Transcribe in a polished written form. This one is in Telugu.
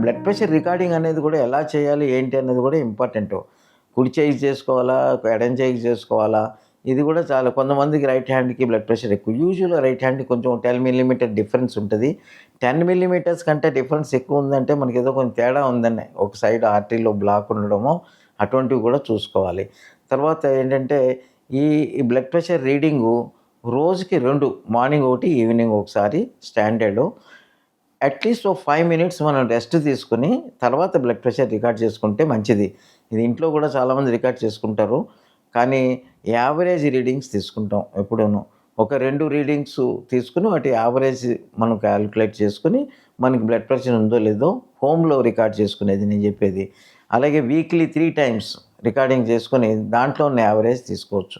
బ్లడ్ ప్రెషర్ రికార్డింగ్ అనేది కూడా ఎలా చేయాలి ఏంటి అనేది కూడా ఇంపార్టెంట్. కుడి చెయ్యికి చేసుకోవాలా? ఎడమ చెయ్యికి చేసుకోవాలా? ఇది కూడా చాలా కొంతమందికి రైట్ హ్యాండ్‌కి బ్లడ్ ప్రెషర్ ఎక్కువ. యూజువల్‌గా రైట్ హ్యాండ్‌కి కొంచెం 10 మిల్లీమీటర్ డిఫరెన్స్ ఉంటది. 10 మిల్లీమీటర్స్ కంటే డిఫరెన్స్ ఎక్కువ ఉందంటే మనకేదో కొంచెం తేడా ఉందని. ఒక సైడ్ ఆర్టరీలో బ్లాక్ ఉండడమో అటువంటివి కూడా చూసుకోవాలి. తర్వాత ఏంటంటే ఈ బ్లడ్ ప్రెషర్ రీడింగు రోజుకి 2 మార్నింగ్ ఒకటి, ఈవినింగ్ ఒకసారి స్టాండర్డు. అట్‌లీస్ట్ ఓ 5 మినిట్స్ మనం రెస్ట్ తీసుకొని తర్వాత బ్లడ్ ప్రెషర్ రికార్డ్ చేసుకుంటే మంచిది. ఇది ఇంట్లో కూడా చాలామంది రికార్డ్ చేసుకుంటారు. కానీ యావరేజ్ రీడింగ్స్ తీసుకుంటాం ఎప్పుడూను. ఒక 2 రీడింగ్స్ తీసుకొని వాటి యావరేజ్ మనం కాలిక్యులేట్ చేసుకొని మనకి బ్లడ్ ప్రెషర్ ఉందో లేదో హోమ్‌లో రికార్డ్ చేసుకునేది నేను చెప్పేది. అలాగే వీక్లీ 3 టైమ్స్ రికార్డింగ్ చేసుకొని దాంట్లో ఉన్న యావరేజ్ తీసుకోవచ్చు.